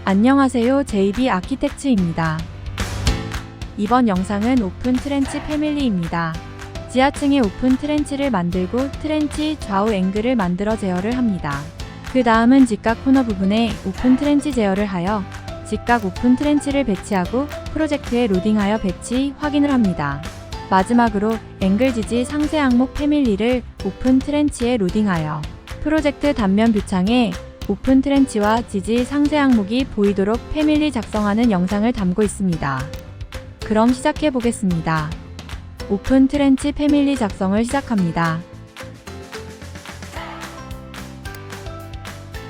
안녕하세요. JB 아키텍츠입니다. 이번 영상은 오픈 트렌치 패밀리입니다. 지하층에 오픈 트렌치를 만들고 트렌치 좌우 앵글을 만들어 제어를 합니다. 그 다음은 직각 코너 부분에 오픈 트렌치 제어를 하여 직각 오픈 트렌치를 배치하고 프로젝트에 로딩하여 배치 확인을 합니다. 마지막으로 앵글 지지 상세 항목 패밀리를 오픈 트렌치에 로딩하여 프로젝트 단면 뷰창에 오픈 트렌치와 지지 상세 항목이 보이도록 패밀리 작성하는 영상을 담고 있습니다. 그럼 시작해 보겠습니다. 오픈 트렌치 패밀리 작성을 시작합니다.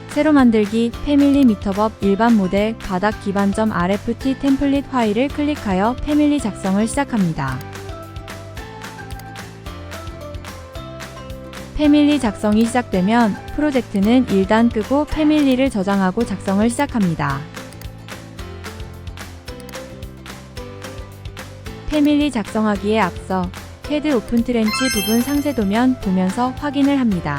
새로 만들기 패밀리 미터법 일반 모델 바닥 기반점 RFT 템플릿 파일을 클릭하여 패밀리 작성을 시작합니다. 패밀리 작성이 시작되면 프로젝트는 1단 끄고 패밀리를 저장하고 작성을 시작합니다. 패밀리 작성하기에 앞서 CAD 오픈 트렌치 부분 상세 도면 보면서 확인을 합니다.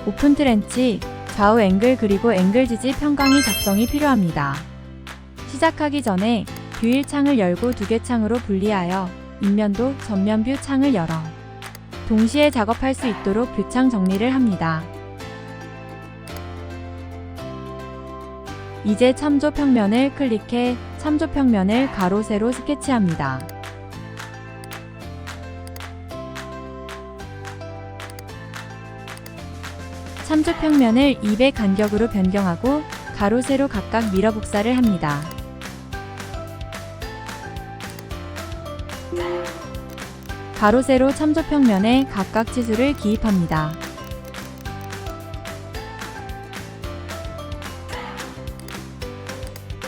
오픈 트렌치 좌우 앵글 그리고 앵글 지지 평강이 작성이 필요합니다. 시작하기 전에 뷰 1창을 열고 2개 창으로 분리하여 인면도 전면뷰 창을 열어 동시에 작업할 수 있도록 뷰창 정리를 합니다. 이제 참조 평면을 클릭해 참조 평면을 가로 세로 스케치합니다. 참조 평면을 200 간격으로 변경하고 가로 세로 각각 미러 복사를 합니다. 가로 세로 참조 평면에 각각 치수를 기입합니다.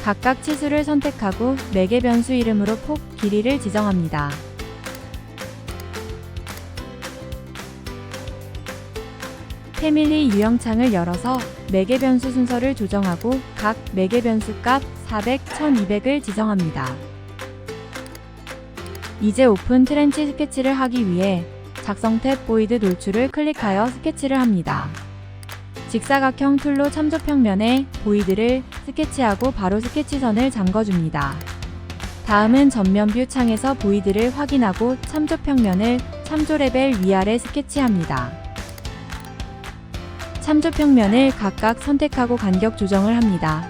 각각 치수를 선택하고 매개 변수 이름으로 폭 길이를 지정합니다. 패밀리 유형창을 열어서 매개 변수 순서를 조정하고 각 매개 변수 값 400, 1200을 지정합니다. 이제 오픈 트렌치 스케치를 하기 위해 작성 탭 보이드 돌출을 클릭하여 스케치를 합니다. 직사각형 툴로 참조 평면에 보이드를 스케치하고 바로 스케치선을 잠궈줍니다. 다음은 전면 뷰 창에서 보이드를 확인하고 참조 평면을 참조 레벨 위아래 스케치합니다. 참조 평면을 각각 선택하고 간격 조정을 합니다.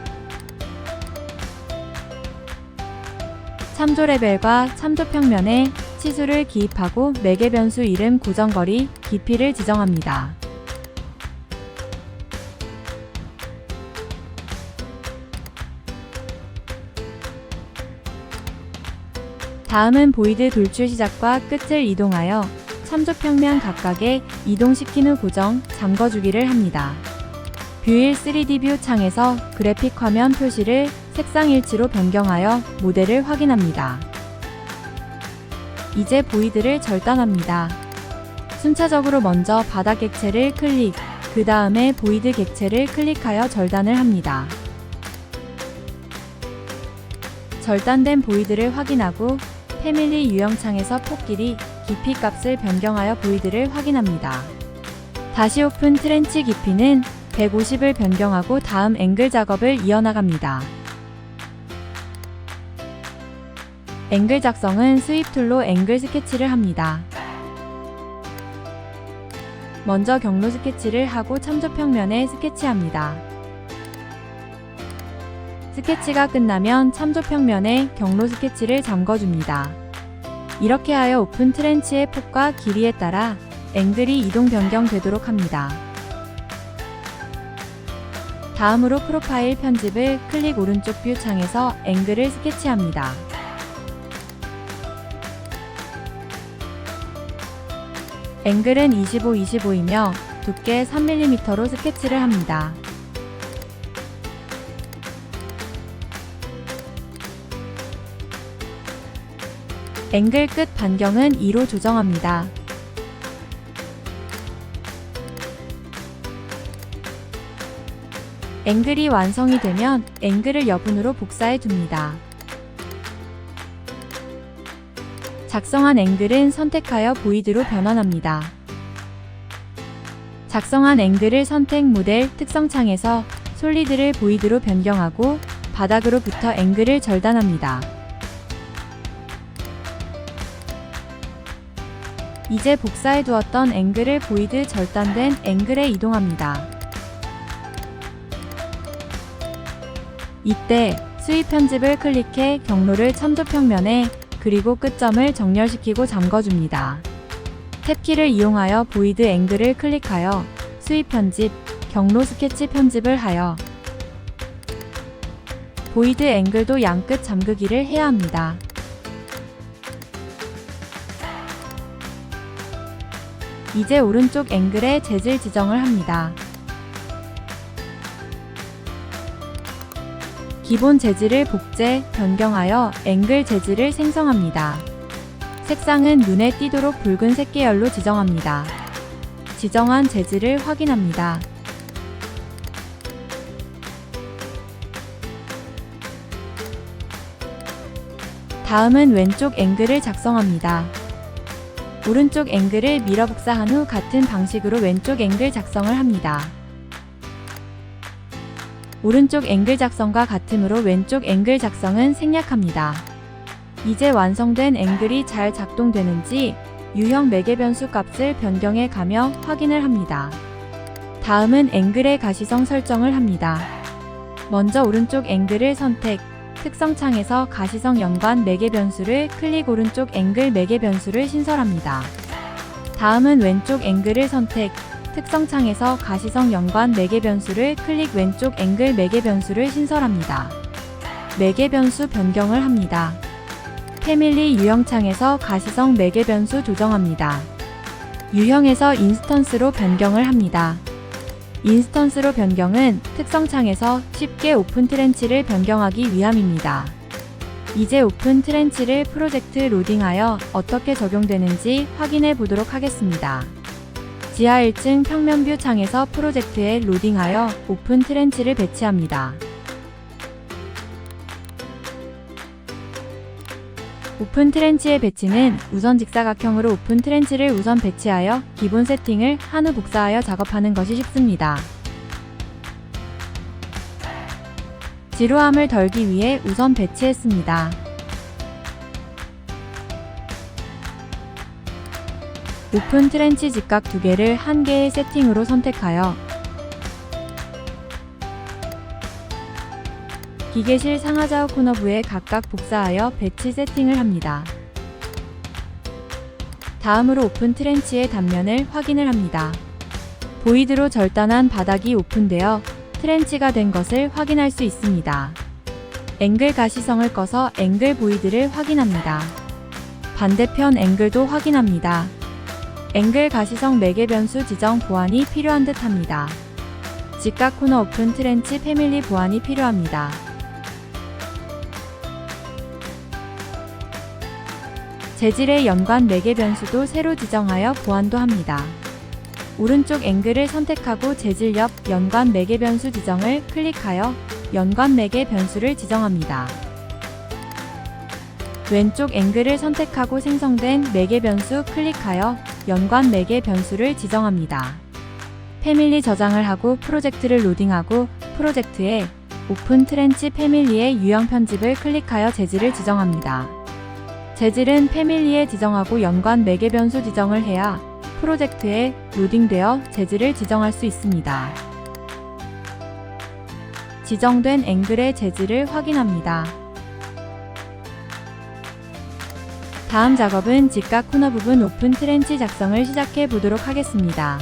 참조 레벨과 참조 평면에 치수를 기입하고 매개 변수 이름 고정거리, 깊이를 지정합니다. 다음은 보이드 돌출 시작과 끝을 이동하여 참조 평면 각각에 이동시킨 후 고정, 잠궈주기를 합니다. 뷰1 3D 뷰 창에서 그래픽 화면 표시를 색상 일치로 변경하여 모델을 확인합니다. 이제 보이드를 절단합니다. 순차적으로 먼저 바닥 객체를 클릭, 그 다음에 보이드 객체를 클릭하여 절단을 합니다. 절단된 보이드를 확인하고 패밀리 유형창에서 폭 길이, 깊이 값을 변경하여 보이드를 확인합니다. 다시 오픈 트렌치 깊이는 150을 변경하고 다음 앵글 작업을 이어나갑니다. 앵글 작성은 스윕 툴로 앵글 스케치를 합니다. 먼저 경로 스케치를 하고 참조 평면에 스케치합니다. 스케치가 끝나면 참조 평면에 경로 스케치를 잠궈줍니다. 이렇게 하여 오픈 트렌치의 폭과 길이에 따라 앵글이 이동 변경되도록 합니다. 다음으로 프로파일 편집을 클릭 오른쪽 뷰 창에서 앵글을 스케치합니다. 앵글은 25, 25이며 두께 3mm로 스케치를 합니다. 앵글 끝 반경은 2로 조정합니다. 앵글이 완성이 되면 앵글을 여분으로 복사해 둡니다. 작성한 앵글은 선택하여 보이드로 변환합니다. 작성한 앵글을 선택 모델 특성창에서 솔리드를 보이드로 변경하고 바닥으로부터 앵글을 절단합니다. 이제 복사해 두었던 앵글을 보이드 절단된 앵글에 이동합니다. 이때 수위 편집을 클릭해 경로를 참조평면에 그리고 끝점을 정렬시키고 잠궈줍니다. 탭키를 이용하여 보이드 앵글을 클릭하여 수위 편집, 경로 스케치 편집을 하여 보이드 앵글도 양끝 잠그기를 해야 합니다. 이제 오른쪽 앵글에 재질 지정을 합니다. 기본 재질을 복제, 변경하여 앵글 재질을 생성합니다. 색상은 눈에 띄도록 붉은색 계열로 지정합니다. 지정한 재질을 확인합니다. 다음은 왼쪽 앵글을 작성합니다. 오른쪽 앵글을 밀어 복사한 후 같은 방식으로 왼쪽 앵글 작성을 합니다. 오른쪽 앵글 작성과 같으므로 왼쪽 앵글 작성은 생략합니다. 이제 완성된 앵글이 잘 작동되는지 유형 매개 변수 값을 변경해 가며 확인을 합니다. 다음은 앵글의 가시성 설정을 합니다. 먼저 오른쪽 앵글을 선택, 특성 창에서 가시성 연관 매개 변수를 클릭 오른쪽 앵글 매개 변수를 신설합니다. 다음은 왼쪽 앵글을 선택, 특성 창에서 가시성 연관 매개 변수를 클릭 왼쪽 앵글 매개 변수를 신설합니다. 매개 변수 변경을 합니다. 패밀리 유형 창에서 가시성 매개 변수 조정합니다. 유형에서 인스턴스로 변경을 합니다. 인스턴스로 변경은 특성 창에서 쉽게 오픈 트렌치를 변경하기 위함입니다. 이제 오픈 트렌치를 프로젝트 로딩하여 어떻게 적용되는지 확인해 보도록 하겠습니다. 지하 1층 평면 뷰 창에서 프로젝트에 로딩하여 오픈 트렌치를 배치합니다. 오픈 트렌치의 배치는 우선 직사각형으로 오픈 트렌치를 우선 배치하여 기본 세팅을 한 후 복사하여 작업하는 것이 쉽습니다. 지루함을 덜기 위해 우선 배치했습니다. 오픈 트렌치 직각 두 개를 한 개의 세팅으로 선택하여 기계실 상하좌우 코너부에 각각 복사하여 배치 세팅을 합니다. 다음으로 오픈 트렌치의 단면을 확인을 합니다. 보이드로 절단한 바닥이 오픈되어 트렌치가 된 것을 확인할 수 있습니다. 앵글 가시성을 꺼서 앵글 보이드를 확인합니다. 반대편 앵글도 확인합니다. 앵글 가시성 매개 변수 지정 보완이 필요한 듯 합니다. 직각 코너 오픈 트렌치 패밀리 보완이 필요합니다. 재질의 연관 매개 변수도 새로 지정하여 보완도 합니다. 오른쪽 앵글을 선택하고 재질 옆 연관 매개 변수 지정을 클릭하여 연관 매개 변수를 지정합니다. 왼쪽 앵글을 선택하고 생성된 매개 변수 클릭하여 연관 매개 변수를 지정합니다. 패밀리 저장을 하고 프로젝트를 로딩하고 프로젝트에 오픈 트렌치 패밀리의 유형 편집을 클릭하여 재질을 지정합니다. 재질은 패밀리에 지정하고 연관 매개 변수 지정을 해야 프로젝트에 로딩되어 재질을 지정할 수 있습니다. 지정된 앵글의 재질을 확인합니다. 다음 작업은 직각 코너 부분 오픈 트렌치 작성을 시작해 보도록 하겠습니다.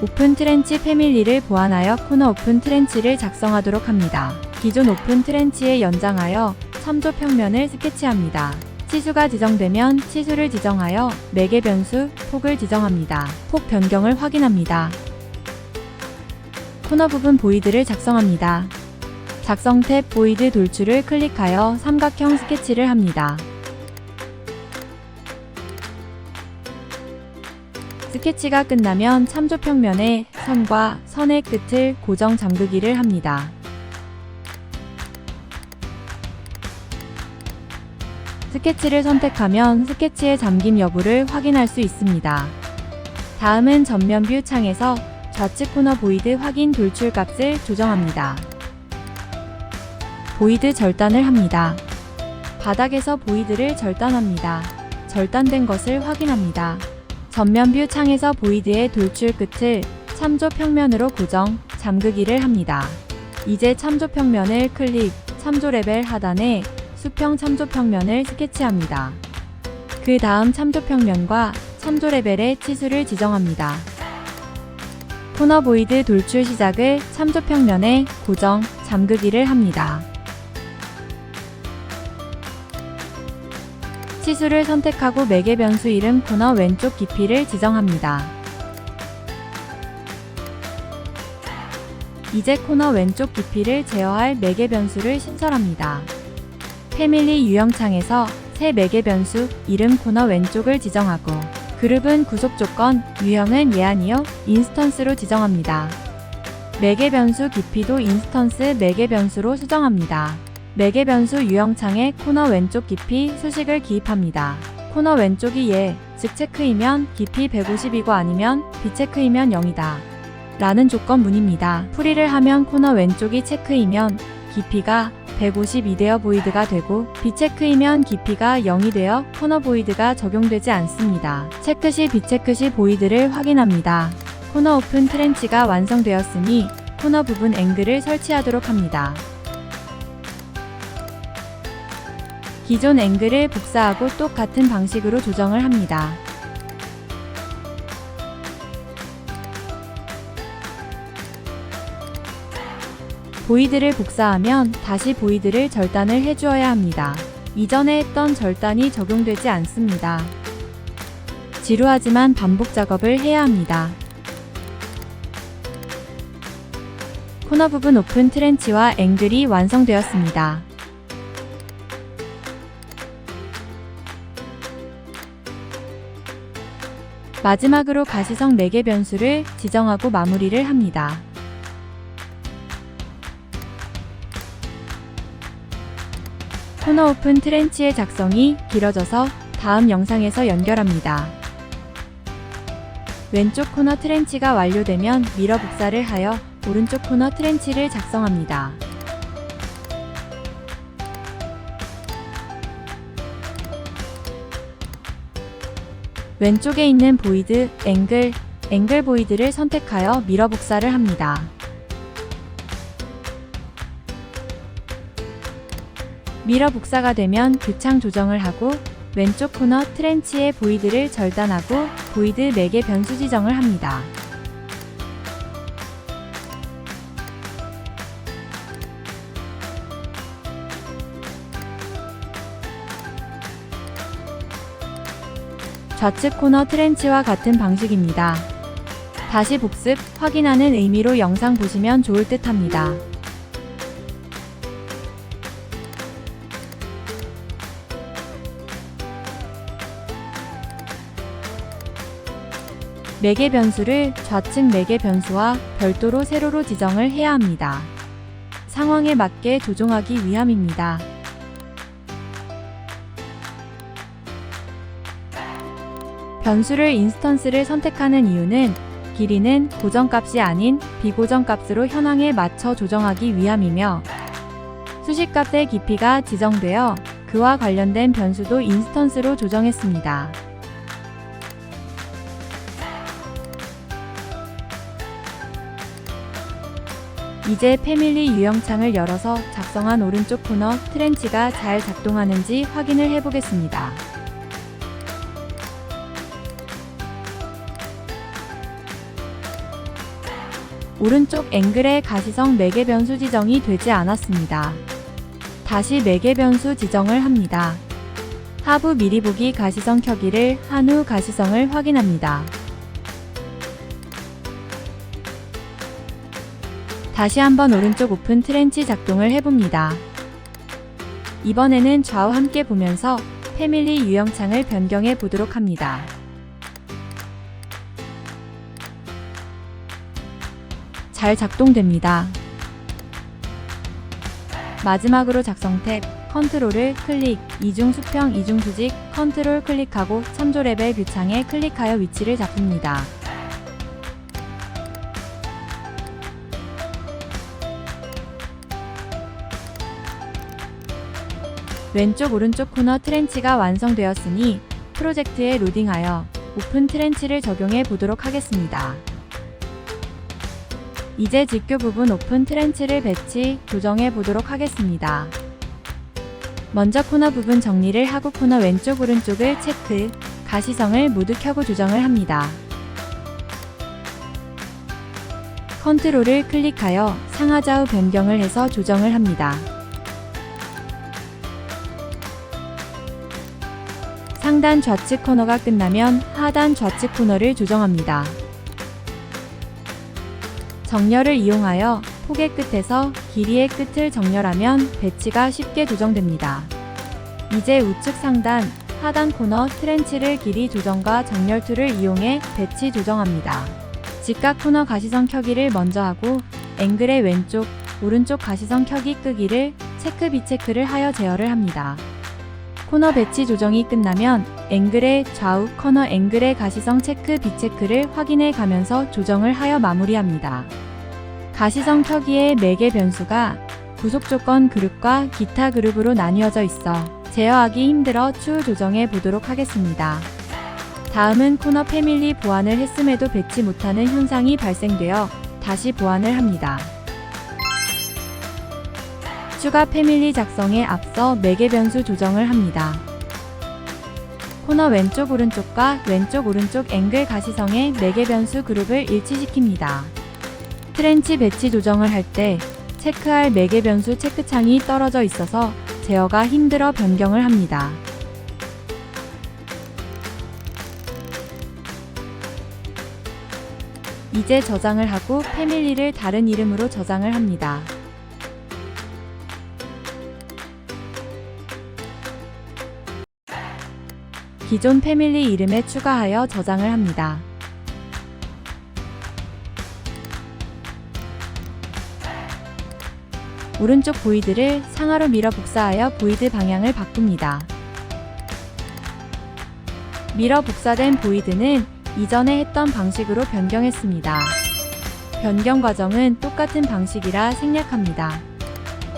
오픈 트렌치 패밀리를 보완하여 코너 오픈 트렌치를 작성하도록 합니다. 기존 오픈 트렌치에 연장하여 참조 평면을 스케치합니다. 치수가 지정되면 치수를 지정하여 매개 변수, 폭을 지정합니다. 폭 변경을 확인합니다. 코너 부분 보이드를 작성합니다. 작성 탭 보이드 돌출을 클릭하여 삼각형 스케치를 합니다. 스케치가 끝나면 참조 평면에 선과 선의 끝을 고정 잠그기를 합니다. 스케치를 선택하면 스케치의 잠김 여부를 확인할 수 있습니다. 다음은 전면 뷰 창에서 좌측 코너 보이드 확인 돌출 값을 조정합니다. 보이드 절단을 합니다. 바닥에서 보이드를 절단합니다. 절단된 것을 확인합니다. 전면 뷰 창에서 보이드의 돌출 끝을 참조 평면으로 고정, 잠그기를 합니다. 이제 참조 평면을 클릭, 참조 레벨 하단에 수평 참조 평면을 스케치합니다. 그 다음 참조 평면과 참조 레벨의 치수를 지정합니다. 코너 보이드 돌출 시작을 참조 평면에 고정, 잠그기를 합니다. 치수를 선택하고 매개 변수 이름 코너 왼쪽 깊이를 지정합니다. 이제 코너 왼쪽 깊이를 제어할 매개 변수를 신설합니다. 패밀리 유형 창에서 새 매개 변수 이름 코너 왼쪽을 지정하고 그룹은 구속 조건, 유형은 예안이요, 인스턴스로 지정합니다. 매개 변수 깊이도 인스턴스 매개 변수로 수정합니다. 매개 변수 유형 창에 코너 왼쪽 깊이 수식을 기입합니다. 코너 왼쪽이 예, 즉 체크이면 깊이 150이고 아니면 비체크이면 0이다. 라는 조건문입니다. 풀이를 하면 코너 왼쪽이 체크이면 깊이가 152 되어 보이드가 되고 비체크이면 깊이가 0이 되어 코너 보이드가 적용되지 않습니다. 체크 시 비체크 시 보이드를 확인합니다. 코너 오픈 트렌치가 완성되었으니 코너 부분 앵글을 설치하도록 합니다. 기존 앵글을 복사하고 똑같은 방식으로 조정을 합니다. 보이드를 복사하면 다시 보이드를 절단을 해주어야 합니다. 이전에 했던 절단이 적용되지 않습니다. 지루하지만 반복 작업을 해야 합니다. 코너 부분 오픈 트렌치와 앵글이 완성되었습니다. 마지막으로 가시성 매개 변수를 지정하고 마무리를 합니다. 코너 오픈 트렌치의 작성이 길어져서 다음 영상에서 연결합니다. 왼쪽 코너 트렌치가 완료되면 미러 복사를 하여 오른쪽 코너 트렌치를 작성합니다. 왼쪽에 있는 보이드, 앵글 보이드를 선택하여 미러 복사를 합니다. 미러 복사가 되면 교창 조정을 하고 왼쪽 코너 트렌치의 보이드를 절단하고 보이드 매개 변수 지정을 합니다. 좌측 코너 트렌치와 같은 방식입니다. 다시 복습, 확인하는 의미로 영상 보시면 좋을 듯 합니다. 매개 변수를 좌측 매개 변수와 별도로 세로로 지정을 해야 합니다. 상황에 맞게 조종하기 위함입니다. 변수를 인스턴스를 선택하는 이유는 길이는 고정값이 아닌 비고정값으로 현황에 맞춰 조정하기 위함이며 수식값의 깊이가 지정되어 그와 관련된 변수도 인스턴스로 조정했습니다. 이제 패밀리 유형창을 열어서 작성한 오른쪽 코너 트렌치가 잘 작동하는지 확인을 해보겠습니다. 오른쪽 앵글의 가시성 매개 변수 지정이 되지 않았습니다. 다시 매개 변수 지정을 합니다. 하부 미리 보기 가시성 켜기를 한 후 가시성을 확인합니다. 다시 한번 오른쪽 오픈 트렌치 작동을 해봅니다. 이번에는 좌우 함께 보면서 패밀리 유형창을 변경해 보도록 합니다. 잘 작동됩니다. 마지막으로 작성 탭, 컨트롤을 클릭, 이중 수평, 이중 수직, 컨트롤 클릭하고 참조 레벨 뷰창에 클릭하여 위치를 잡습니다. 왼쪽 오른쪽 코너 트렌치가 완성되었으니 프로젝트에 로딩하여 오픈 트렌치를 적용해 보도록 하겠습니다. 이제 직교 부분 오픈 트렌치를 배치, 조정해 보도록 하겠습니다. 먼저 코너 부분 정리를 하고 코너 왼쪽 오른쪽을 체크, 가시성을 모두 켜고 조정을 합니다. 컨트롤을 클릭하여 상하좌우 변경을 해서 조정을 합니다. 상단 좌측 코너가 끝나면 하단 좌측 코너를 조정합니다. 정렬을 이용하여 폭의 끝에서 길이의 끝을 정렬하면 배치가 쉽게 조정됩니다. 이제 우측 상단, 하단 코너 트렌치를 길이 조정과 정렬 툴을 이용해 배치 조정합니다. 직각 코너 가시성 켜기를 먼저 하고 앵글의 왼쪽, 오른쪽 가시성 켜기 끄기를 체크 비체크를 하여 제어를 합니다. 코너 배치 조정이 끝나면 앵글의 좌우 커너 앵글의 가시성 체크 비체크를 확인해 가면서 조정을 하여 마무리합니다. 가시성 켜기의 매개 변수가 구속 조건 그룹과 기타 그룹으로 나뉘어져 있어 제어하기 힘들어 추후 조정해 보도록 하겠습니다. 다음은 코너 패밀리 보완을 했음에도 배치 못하는 현상이 발생되어 다시 보완을 합니다. 추가 패밀리 작성에 앞서 매개 변수 조정을 합니다. 코너 왼쪽 오른쪽과 왼쪽 오른쪽 앵글 가시성의 매개 변수 그룹을 일치시킵니다. 트렌치 배치 조정을 할 때 체크할 매개 변수 체크창이 떨어져 있어서 제어가 힘들어 변경을 합니다. 이제 저장을 하고 패밀리를 다른 이름으로 저장을 합니다. 기존 패밀리 이름에 추가하여 저장을 합니다. 오른쪽 보이드를 상하로 밀어 복사하여 보이드 방향을 바꿉니다. 밀어 복사된 보이드는 이전에 했던 방식으로 변경했습니다. 변경 과정은 똑같은 방식이라 생략합니다.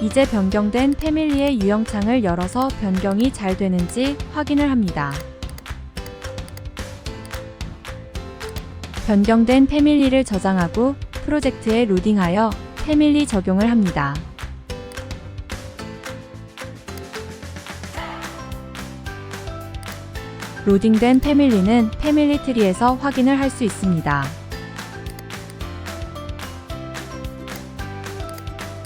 이제 변경된 패밀리의 유형창을 열어서 변경이 잘 되는지 확인을 합니다. 변경된 패밀리를 저장하고 프로젝트에 로딩하여 패밀리 적용을 합니다. 로딩된 패밀리는 패밀리 트리에서 확인을 할 수 있습니다.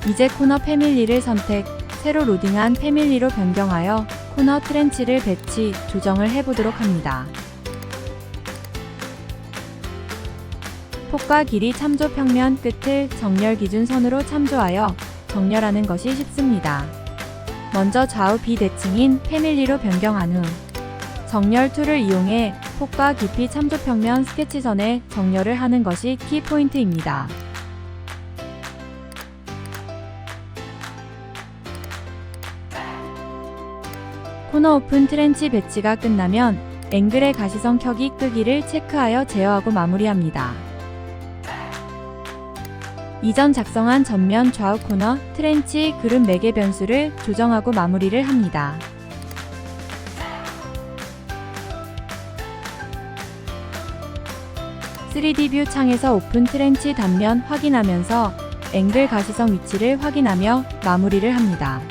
이제 코너 패밀리를 선택, 새로 로딩한 패밀리로 변경하여 코너 트렌치를 배치, 조정을 해보도록 합니다. 폭과 길이 참조 평면 끝을 정렬 기준 선으로 참조하여 정렬하는 것이 쉽습니다. 먼저 좌우 비대칭인 패밀리로 변경한 후 정렬 툴을 이용해 폭과 깊이 참조 평면 스케치선에 정렬을 하는 것이 키포인트입니다. 코너 오픈 트렌치 배치가 끝나면 앵글의 가시성 켜기 끄기를 체크하여 제어하고 마무리합니다. 이전 작성한 전면 좌우 코너 트렌치 그룹 매개 변수를 조정하고 마무리를 합니다. (3D) 뷰 창에서 오픈 트렌치 단면 확인하면서 앵글 가시성 위치를 확인하며 마무리를 합니다.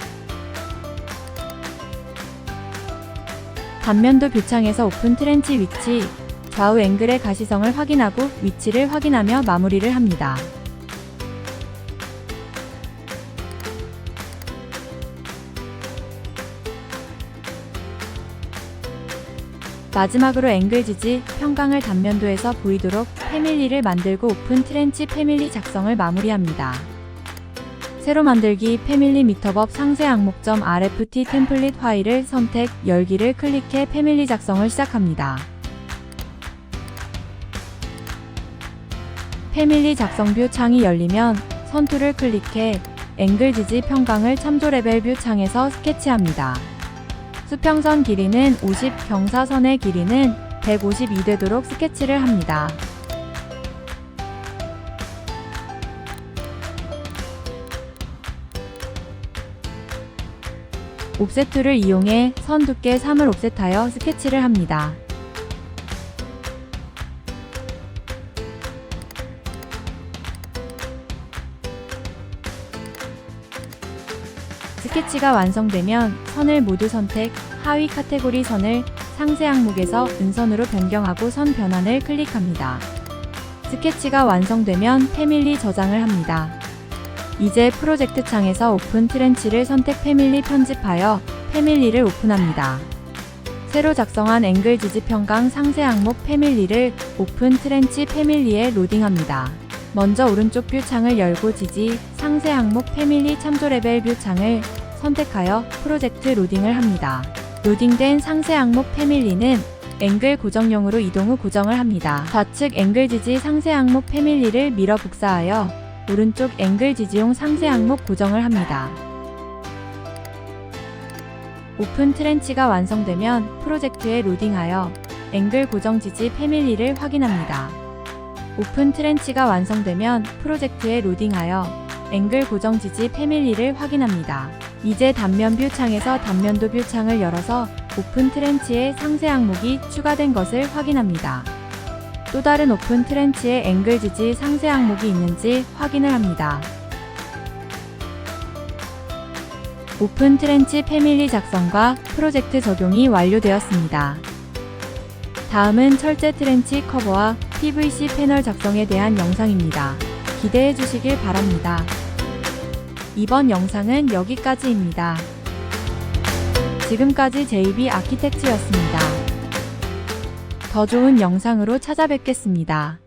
단면도 뷰창에서 오픈 트렌치 위치, 좌우 앵글의 가시성을 확인하고 위치를 확인하며 마무리를 합니다. 마지막으로 앵글 지지, 평강을 단면도에서 보이도록 패밀리를 만들고 오픈 트렌치 패밀리 작성을 마무리합니다. 새로 만들기 패밀리 미터법 상세 항목점 RFT 템플릿 파일을 선택, 열기를 클릭해 패밀리 작성을 시작합니다. 패밀리 작성 뷰 창이 열리면 선툴을 클릭해 앵글 지지 평강을 참조 레벨 뷰 창에서 스케치합니다. 수평선 길이는 50, 경사선의 길이는 152 되도록 스케치를 합니다. 옵셋 툴을 이용해 선 두께 3을 옵셋하여 스케치를 합니다. 스케치가 완성되면 선을 모두 선택, 하위 카테고리 선을 상세 항목에서 은선으로 변경하고 선 변환을 클릭합니다. 스케치가 완성되면 패밀리 저장을 합니다. 이제 프로젝트 창에서 오픈 트렌치를 선택 패밀리 편집하여 패밀리를 오픈합니다. 새로 작성한 앵글 지지 평강 상세 항목 패밀리를 오픈 트렌치 패밀리에 로딩합니다. 먼저 오른쪽 뷰 창을 열고 지지 상세 항목 패밀리 참조 레벨 뷰 창을 선택하여 프로젝트 로딩을 합니다. 로딩된 상세 항목 패밀리는 앵글 고정용으로 이동 후 고정을 합니다. 좌측 앵글 지지 상세 항목 패밀리를 밀어 복사하여 오른쪽 앵글 지지용 상세 항목 고정을 합니다. 오픈 트렌치가 완성되면 프로젝트에 로딩하여 앵글 고정 지지 패밀리를 확인합니다. 오픈 트렌치가 완성되면 프로젝트에 로딩하여 앵글 고정 지지 패밀리를 확인합니다. 이제 단면 뷰 창에서 단면도 뷰 창을 열어서 오픈 트렌치에 상세 항목이 추가된 것을 확인합니다. 또 다른 오픈 트렌치에 앵글 지지 상세 항목이 있는지 확인을 합니다. 오픈 트렌치 패밀리 작성과 프로젝트 적용이 완료되었습니다. 다음은 철제 트렌치 커버와 PVC 패널 작성에 대한 영상입니다. 기대해 주시길 바랍니다. 이번 영상은 여기까지입니다. 지금까지 JB 아키텍트였습니다. 더 좋은 영상으로 찾아뵙겠습니다.